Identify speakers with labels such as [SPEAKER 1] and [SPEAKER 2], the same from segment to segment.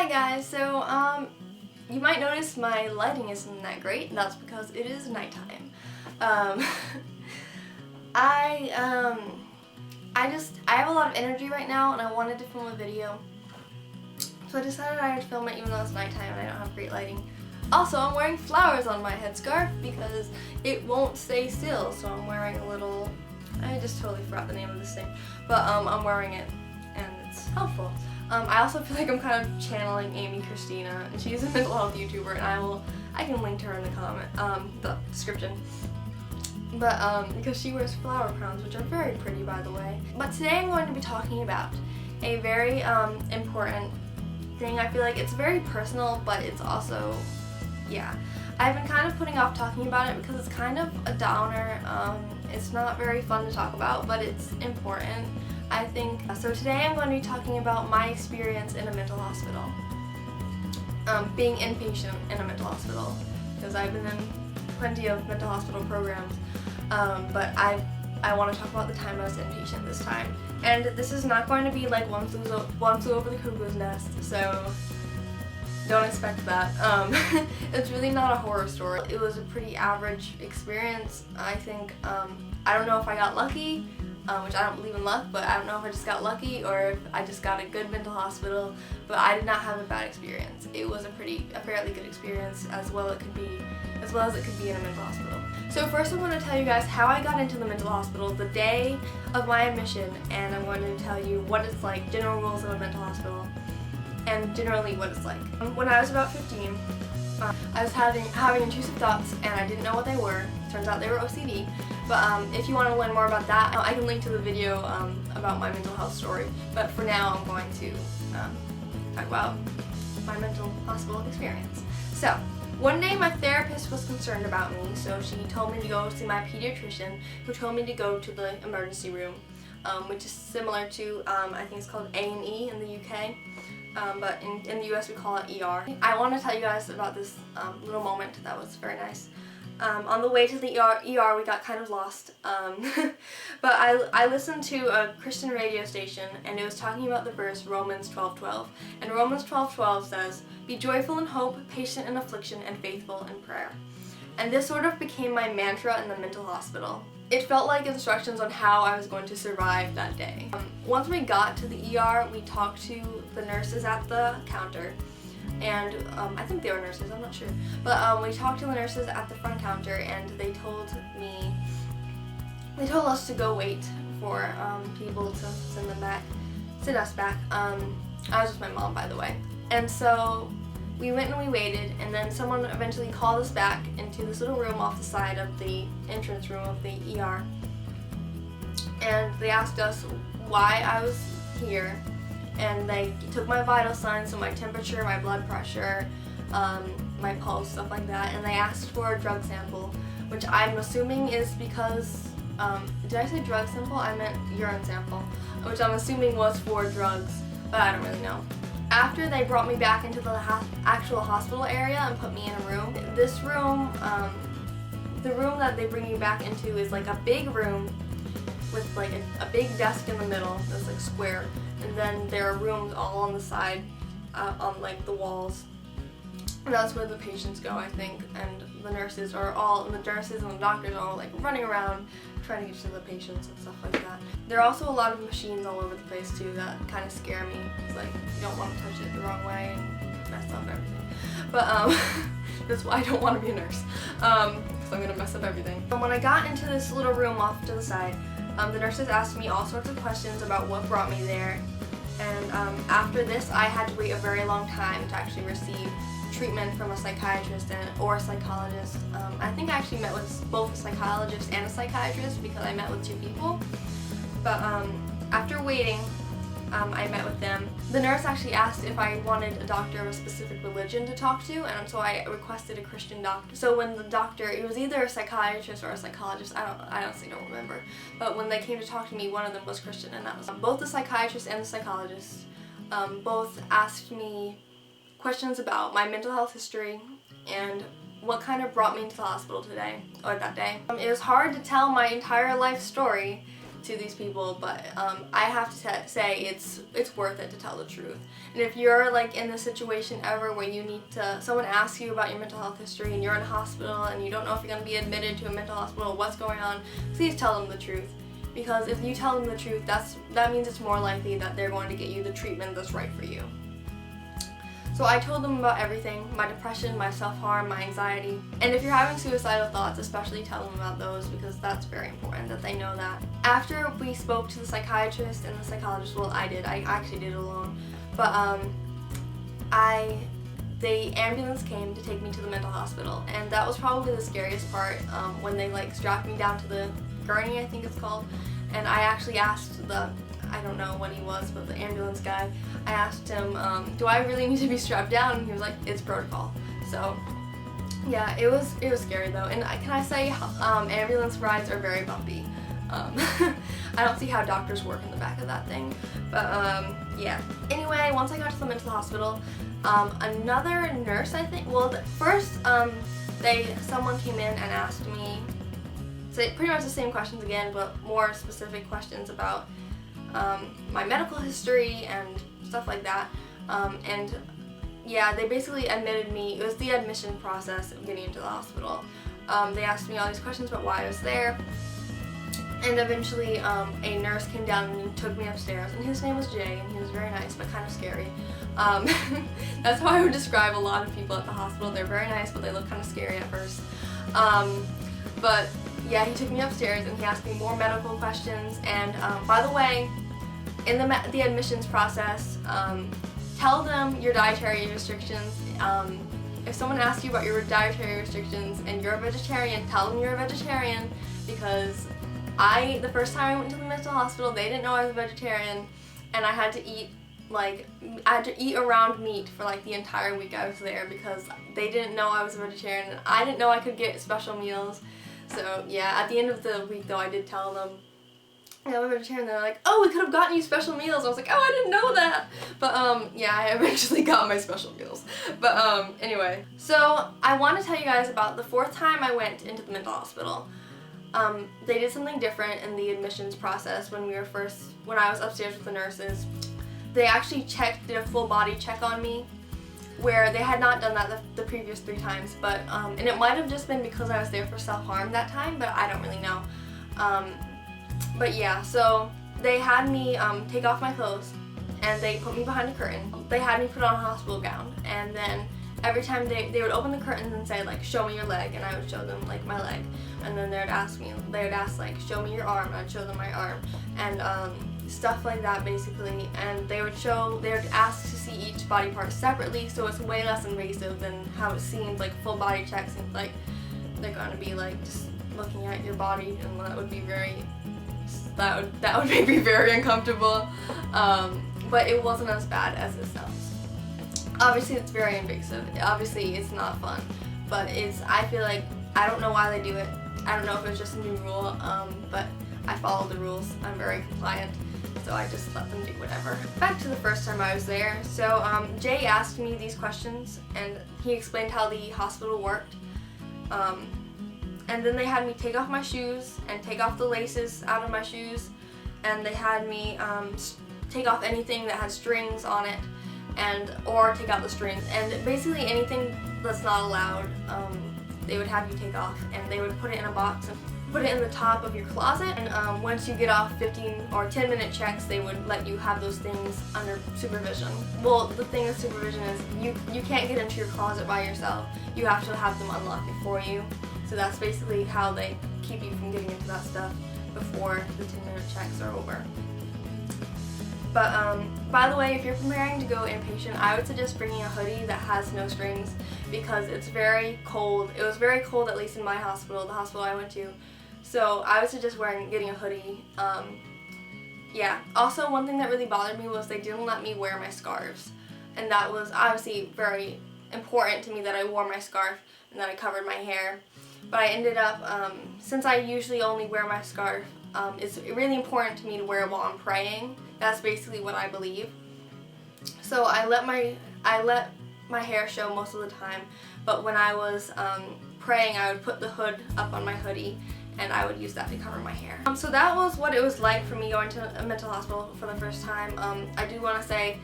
[SPEAKER 1] Hi guys, you might notice my lighting isn't that great, and that's because it is nighttime. I have a lot of energy right now and I wanted to film a video. So I decided I would film it even though it's nighttime and I don't have great lighting. Also, I'm wearing flowers on my headscarf because it won't stay still, so I'm wearing a little, I just totally forgot the name of this thing, but I'm wearing it and it's helpful. I also feel like I'm kind of channeling Amy Christina, and she's a mental health YouTuber, and I can link to her in the description. But because she wears flower crowns, which are very pretty, by the way. But today I'm going to be talking about a very important thing. I feel like it's very personal, but it's also, yeah. I've been kind of putting off talking about it because it's kind of a downer. It's not very fun to talk about, but it's important, I think. So today I'm going to be talking about my experience in a mental hospital. Being inpatient in a mental hospital, because I've been in plenty of mental hospital programs, but I want to talk about the time I was inpatient this time. And this is not going to be like One Flew Over the Cuckoo's Nest, so don't expect that. It's really not a horror story. It was a pretty average experience, I think. I don't know if I got lucky, which I don't believe in luck, but I don't know if I just got lucky or if I just got a good mental hospital, but I did not have a bad experience. It was a fairly good experience, as well as it could be in a mental hospital. So first I'm going to tell you guys how I got into the mental hospital the day of my admission, and I'm going to tell you what it's like, general rules of a mental hospital, and generally what it's like. When I was about 15, I was having intrusive thoughts and I didn't know what they were. Turns out they were OCD. But if you want to learn more about that, I can link to the video about my mental health story. But for now, I'm going to talk about my mental hospital experience. So, one day my therapist was concerned about me, so she told me to go see my pediatrician, who told me to go to the emergency room, which is similar to, I think it's called A&E in the UK. But in the US we call it ER. I want to tell you guys about this little moment that was very nice. On the way to the ER we got kind of lost, but I listened to a Christian radio station, and it was talking about the verse Romans 12:12, and Romans 12:12 says, "Be joyful in hope, patient in affliction, and faithful in prayer." And this sort of became my mantra in the mental hospital. It felt like instructions on how I was going to survive that day. Once we got to the ER, we talked to the nurses at the counter, and I think they were nurses, I'm not sure. But we talked to the nurses at the front counter, and they told us to go wait for people to send us back. I was with my mom, by the way. And so we went and we waited, and then someone eventually called us back into this little room off the side of the entrance room of the ER. And they asked us why I was here, and they took my vital signs, so my temperature, my blood pressure, my pulse, stuff like that, and they asked for a drug sample, which I'm assuming is because, did I say drug sample? I meant urine sample, which I'm assuming was for drugs, but I don't really know. After they brought me back into the actual hospital area and put me in a room, this room, the room that they bring you back into is like a big room with like a big desk in the middle that's like square, and then there are rooms all on the side, on like the walls. And that's where the patients go, I think, and the nurses and the doctors are all like running around trying to get to the patients and stuff like that. There are also a lot of machines all over the place too that kind of scare me. It's like you don't want to touch it the wrong way and mess up everything. But that's why I don't want to be a nurse, because I'm gonna mess up everything. And when I got into this little room off to the side, the nurses asked me all sorts of questions about what brought me there. And after this, I had to wait a very long time to actually receive treatment from a psychiatrist or a psychologist. I think I actually met with both a psychologist and a psychiatrist because I met with two people. But after waiting, I met with them. The nurse actually asked if I wanted a doctor of a specific religion to talk to, and so I requested a Christian doctor. So when the doctor, it was either a psychiatrist or a psychologist, I honestly don't remember, but when they came to talk to me, one of them was Christian, and that was both the psychiatrist and the psychologist. Both asked me questions about my mental health history and what kind of brought me into the hospital that day. It was hard to tell my entire life story to these people, but I have to say it's worth it to tell the truth. And if you're like in this situation ever where you need to, someone asks you about your mental health history and you're in a hospital and you don't know if you're going to be admitted to a mental hospital, what's going on, please tell them the truth. Because if you tell them the truth, that means it's more likely that they're going to get you the treatment that's right for you. So I told them about everything, my depression, my self-harm, my anxiety. And if you're having suicidal thoughts, especially tell them about those, because that's very important that they know that. After we spoke to the psychiatrist and the psychologist, well, I actually did it alone, but the ambulance came to take me to the mental hospital, and that was probably the scariest part, when they like strapped me down to the gurney, I think it's called, and I actually asked I don't know what he was, but the ambulance guy, I asked him, do I really need to be strapped down? And he was like, it's protocol. So yeah, it was scary though. And can I say, ambulance rides are very bumpy. I don't see how doctors work in the back of that thing, but yeah. Anyway, once I got to the mental hospital, another nurse, I think, well, first someone came in and asked me, so pretty much the same questions again, but more specific questions about my medical history and stuff like that, and yeah, they basically admitted me. It was the admission process of getting into the hospital. They asked me all these questions about why I was there, and eventually a nurse came down and took me upstairs, and his name was Jay, and he was very nice but kind of scary. That's how I would describe a lot of people at the hospital. They're very nice, but they look kind of scary at first. But yeah, he took me upstairs and he asked me more medical questions. And by the way, in the admissions process, tell them your dietary restrictions. If someone asks you about your dietary restrictions and you're a vegetarian, tell them you're a vegetarian, because the first time I went to the mental hospital, they didn't know I was a vegetarian, and I had to eat around meat for like the entire week I was there, because they didn't know I was a vegetarian and I didn't know I could get special meals. So yeah, at the end of the week though, I did tell them, yeah, I'm a vegetarian. They're like, oh, we could have gotten you special meals. I was like, oh, I didn't know that. But yeah, I eventually got my special meals. But anyway, so I want to tell you guys about the 4th time I went into the mental hospital. They did something different in the admissions process when I was upstairs with the nurses. They actually did a full body check on me, where they had not done that the previous 3 times, but and it might have just been because I was there for self-harm that time, but I don't really know. But yeah, so they had me take off my clothes, and they put me behind a curtain. They had me put on a hospital gown, and then every time they would open the curtains and say like, show me your leg, and I would show them like my leg, and then they would ask like, show me your arm, and I'd show them my arm, and stuff like that basically. And they would ask to see each body part separately, so it's way less invasive than how it seems. Like full body checks, and like they're gonna be like just looking at your body, and that would make me very uncomfortable. But it wasn't as bad as it sounds. Obviously it's very invasive. Obviously it's not fun, but I feel like, I don't know why they do it. I don't know if it's just a new rule, but I follow the rules. I'm very compliant, so I just let them do whatever. Back to the first time I was there. So Jay asked me these questions, and he explained how the hospital worked. And then they had me take off my shoes and take off the laces out of my shoes, and they had me take off anything that had strings on it, or take out the strings, and basically anything that's not allowed, they would have you take off, and they would put it in a box and put it in the top of your closet. And once you get off 15 or 10-minute checks, they would let you have those things under supervision. Well, the thing with supervision is you can't get into your closet by yourself. You have to have them unlock it for you. So that's basically how they keep you from getting into that stuff before the 10-minute checks are over. But by the way, if you're preparing to go inpatient, I would suggest bringing a hoodie that has no strings, because it's very cold. It was very cold, at least in my hospital, the hospital I went to. So I would suggest getting a hoodie. Yeah. Also, one thing that really bothered me was they didn't let me wear my scarves, and that was obviously very important to me that I wore my scarf and that I covered my hair. But I ended up, since I usually only wear my scarf, it's really important to me to wear it while I'm praying. That's basically what I believe. So I let my hair show most of the time, but when I was praying, I would put the hood up on my hoodie, and I would use that to cover my hair. So that was what it was like for me going to a mental hospital for the first time. I do want to say,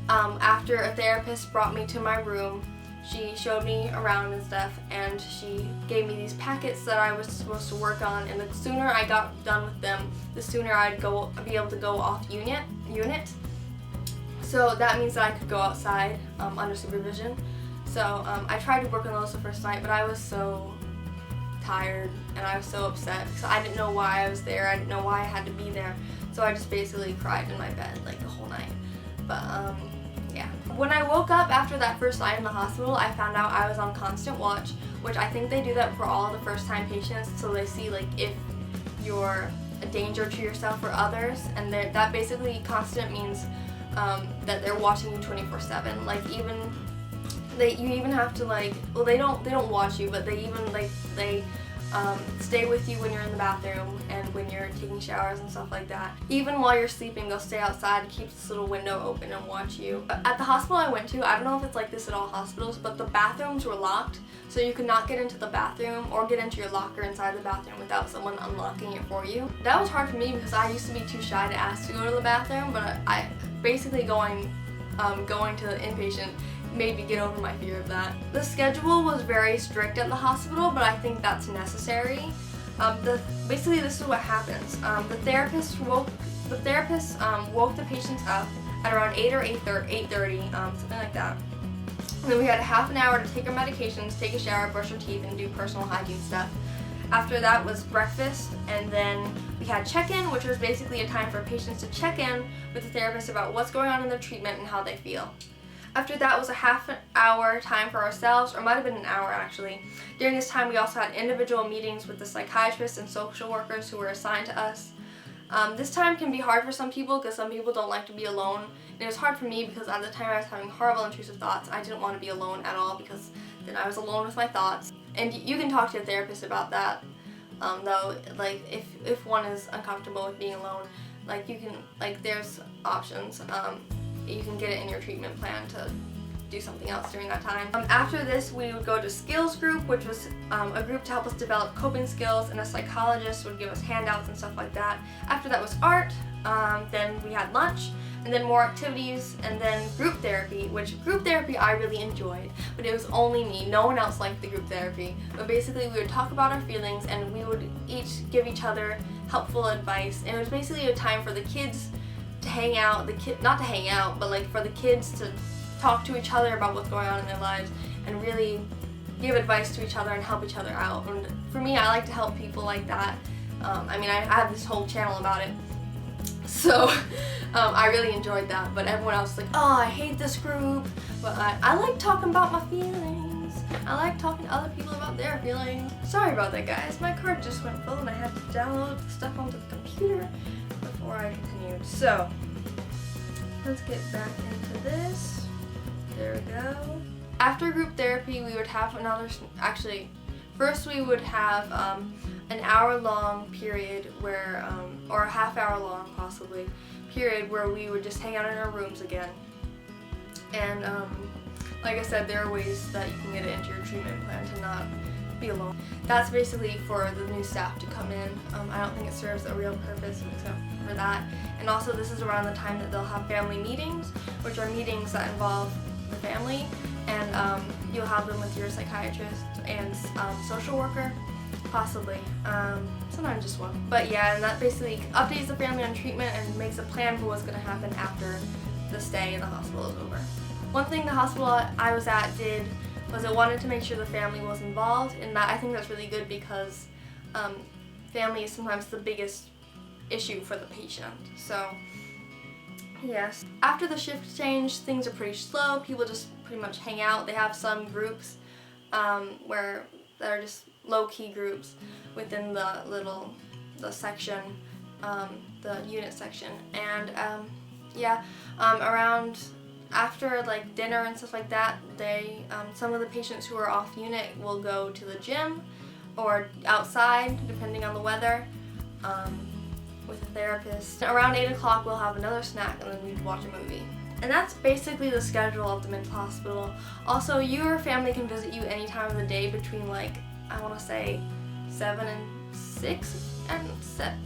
[SPEAKER 1] after a therapist brought me to my room, she showed me around and stuff, and she gave me these packets that I was supposed to work on, and the sooner I got done with them, the sooner I'd be able to go off unit. So that means that I could go outside under supervision. So I tried to work on those the first night, but I was so tired and I was so upset because I didn't know why I was there. I didn't know why I had to be there. So I just basically cried in my bed like the whole night. But yeah. When I woke up after that first night in the hospital, I found out I was on constant watch, which I think they do that for all the first time patients, so they see like if you're a danger to yourself or others, and that basically constant means that they're watching you 24/7. Like you even have to like, well, they don't watch you, but they even like stay with you when you're in the bathroom and when you're taking showers and stuff like that. Even while you're sleeping, they'll stay outside and keep this little window open and watch you. At the hospital I went to, I don't know if it's like this at all hospitals, but the bathrooms were locked, so you could not get into the bathroom or get into your locker inside the bathroom without someone unlocking it for you. That was hard for me because I used to be too shy to ask to go to the bathroom, but I basically going to the inpatient made me get over my fear of that. The schedule was very strict at the hospital, but I think that's necessary. Basically, this is what happens. The therapist woke the patients up at around 8 or 8:30, something like that. And then we had a half an hour to take our medications, take a shower, brush our teeth, and do personal hygiene stuff. After that was breakfast, and then we had check-in, which was basically a time for patients to check in with the therapist about what's going on in their treatment and how they feel. After that was a half an hour time for ourselves, or it might have been an hour actually. During this time we also had individual meetings with the psychiatrists and social workers who were assigned to us. This time can be hard for some people because some people don't like to be alone. And it was hard for me because at the time I was having horrible intrusive thoughts. I didn't want to be alone at all because then I was alone with my thoughts. And you can talk to a therapist about that, though, like if one is uncomfortable with being alone, like you can, like there's options. You can get it in your treatment plan to do something else during that time. After this, we would go to skills group, which was a group to help us develop coping skills, and a psychologist would give us handouts and stuff like that. After that was art, then we had lunch, and then more activities, and then group therapy, which group therapy I really enjoyed, but it was only me. No one else liked the group therapy. But basically we would talk about our feelings, and we would each give each other helpful advice, and it was basically a time for the kids to hang out, not to hang out, but like for the kids to talk to each other about what's going on in their lives and really give advice to each other and help each other out. And for me, I like to help people like that. I mean, I have this whole channel about it, so I really enjoyed that. But everyone else was like, oh, I hate this group, but I like talking about my feelings. I like talking to other people about their feelings. Sorry about that, guys. My card just went full and I had to download the stuff onto the computer before I continued. So let's get back into this. There we go. After group therapy, we would have first we would have an hour-long period where, or a half-hour-long possibly, period where we would just hang out in our rooms again. And like I said, there are ways that you can get it into your treatment plan to not be alone. That's basically for the new staff to come in. I don't think it serves a real purpose except for that. And also this is around the time that they'll have family meetings, which are meetings that involve the family, and you'll have them with your psychiatrist and social worker, possibly. Sometimes just one. But yeah, and that basically updates the family on treatment and makes a plan for what's going to happen after the stay in the hospital is over. One thing the hospital I was at did was it wanted to make sure the family was involved, and that I think that's really good because family is sometimes the biggest issue for the patient. So yes. After the shift change, things are pretty slow. People just pretty much hang out. They have some groups that are just low-key groups within the section, the unit section. And yeah, around after like dinner and stuff like that, some of the patients who are off unit will go to the gym or outside, depending on the weather, with a therapist. Around 8 o'clock we'll have another snack and then we'd watch a movie. And that's basically the schedule of the mental hospital. Also, your family can visit you any time of the day between like, I want to say 7 and 6 and 7,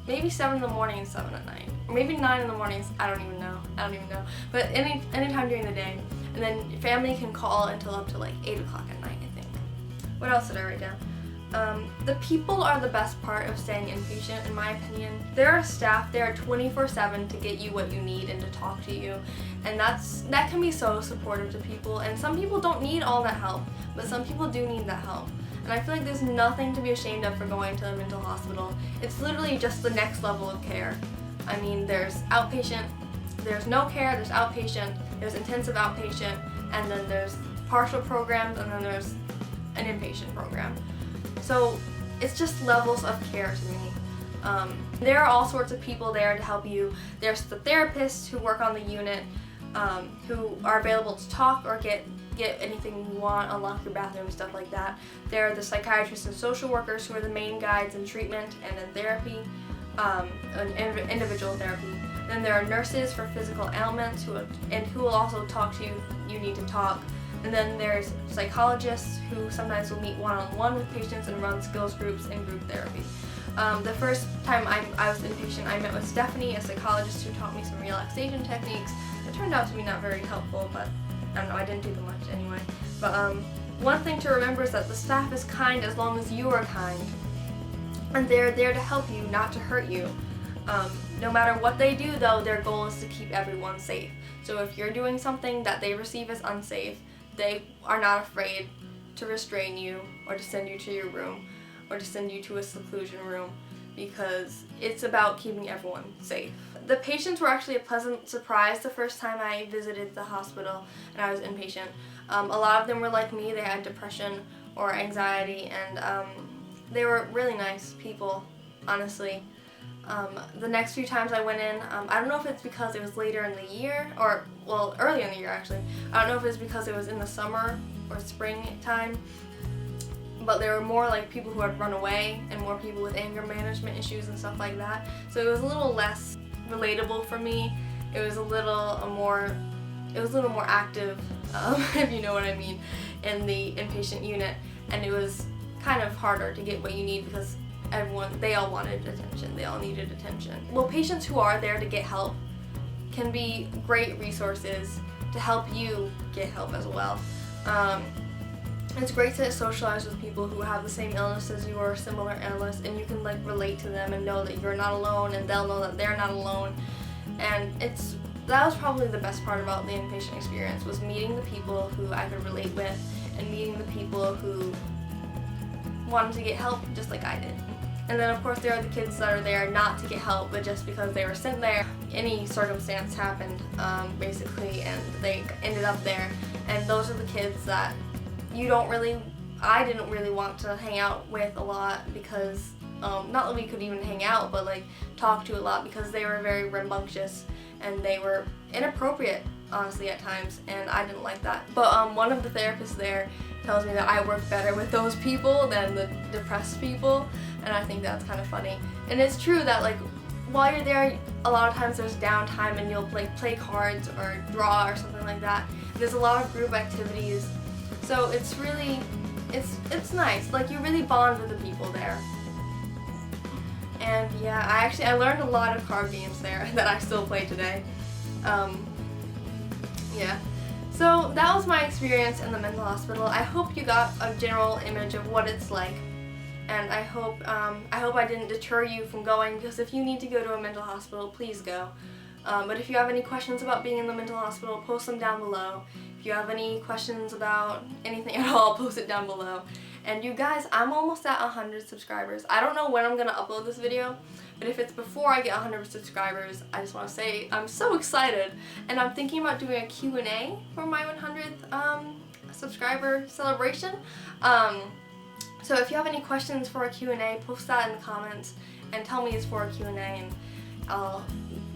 [SPEAKER 1] maybe 7 in the morning and 7 at night. Or maybe 9 in the mornings, I don't even know. But any time during the day. And then family can call until up to like 8 o'clock at night, I think. What else did I write down? The people are the best part of staying inpatient, in my opinion. There are staff there 24/7 to get you what you need and to talk to you, and that can be so supportive to people. And some people don't need all that help, but some people do need that help. And I feel like there's nothing to be ashamed of for going to a mental hospital. It's literally just the next level of care. I mean, there's outpatient, there's no care, there's outpatient, there's intensive outpatient, and then there's partial programs, and then there's an inpatient program. So it's just levels of care to me. There are all sorts of people there to help you. There's the therapists who work on the unit, who are available to talk or get anything you want, unlock your bathroom, stuff like that. There are the psychiatrists and social workers who are the main guides in treatment and in therapy, individual therapy. Then there are nurses for physical ailments who will also talk to you. You need to talk. And then there's psychologists who sometimes will meet one-on-one with patients and run skills groups and group therapy. The first time I was inpatient, I met with Stephanie, a psychologist who taught me some relaxation techniques. It turned out to be not very helpful, but I don't know, I didn't do them much anyway. But one thing to remember is that the staff is kind as long as you are kind. And they're there to help you, not to hurt you. No matter what they do, though, their goal is to keep everyone safe. So if you're doing something that they receive as unsafe, they are not afraid to restrain you or to send you to your room or to send you to a seclusion room, because it's about keeping everyone safe. The patients were actually a pleasant surprise the first time I visited the hospital and I was inpatient. A lot of them were like me. They had depression or anxiety, and they were really nice people, honestly. The next few times I went in, I don't know if it's because it was later in the year, or, well, early in the year actually. I don't know if it's because it was in the summer or spring time, but there were more like people who had run away and more people with anger management issues and stuff like that. So it was a little less relatable for me. It was a little more active, if you know what I mean, in the inpatient unit, and it was kind of harder to get what you need because they all wanted attention, they all needed attention. Well, patients who are there to get help can be great resources to help you get help as well. It's great to socialize with people who have the same illness as you or a similar illness, and you can like relate to them and know that you're not alone, and they'll know that they're not alone. And that was probably the best part about the inpatient experience, was meeting the people who I could relate with and meeting the people who wanted to get help just like I did. And then of course there are the kids that are there not to get help, but just because they were sent there. Any circumstance happened, basically, and they ended up there. And those are the kids that I didn't really want to hang out with a lot, because, not that we could even hang out, but like talk to a lot, because they were very rambunctious and they were inappropriate, honestly, at times, and I didn't like that. But one of the therapists there tells me that I work better with those people than the depressed people, and I think that's kind of funny. And it's true that like while you're there, a lot of times there's downtime and you'll like play cards or draw or something like that. There's a lot of group activities, so it's really, it's nice. Like you really bond with the people there. And yeah, I learned a lot of card games there that I still play today. Yeah. So that was my experience in the mental hospital. I hope you got a general image of what it's like, and I hope I didn't deter you from going, because if you need to go to a mental hospital, please go. But if you have any questions about being in the mental hospital, post them down below. If you have any questions about anything at all, post it down below. And you guys, I'm almost at 100 subscribers. I don't know when I'm gonna upload this video, but if it's before I get 100 subscribers, I just want to say I'm so excited, and I'm thinking about doing a Q&A for my 100th subscriber celebration. So if you have any questions for a Q&A, post that in the comments and tell me it's for a Q&A, and I'll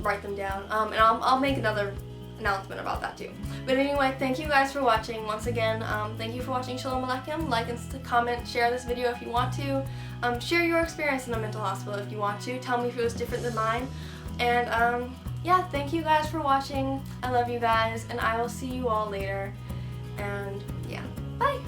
[SPEAKER 1] write them down. And I'll make another announcement about that too. But anyway, thank you guys for watching. Once again, thank you for watching Shalom Aleichem. Like and comment, share this video if you want to. Share your experience in a mental hospital if you want to. Tell me if it was different than mine. And yeah, thank you guys for watching. I love you guys, and I will see you all later. And yeah, bye!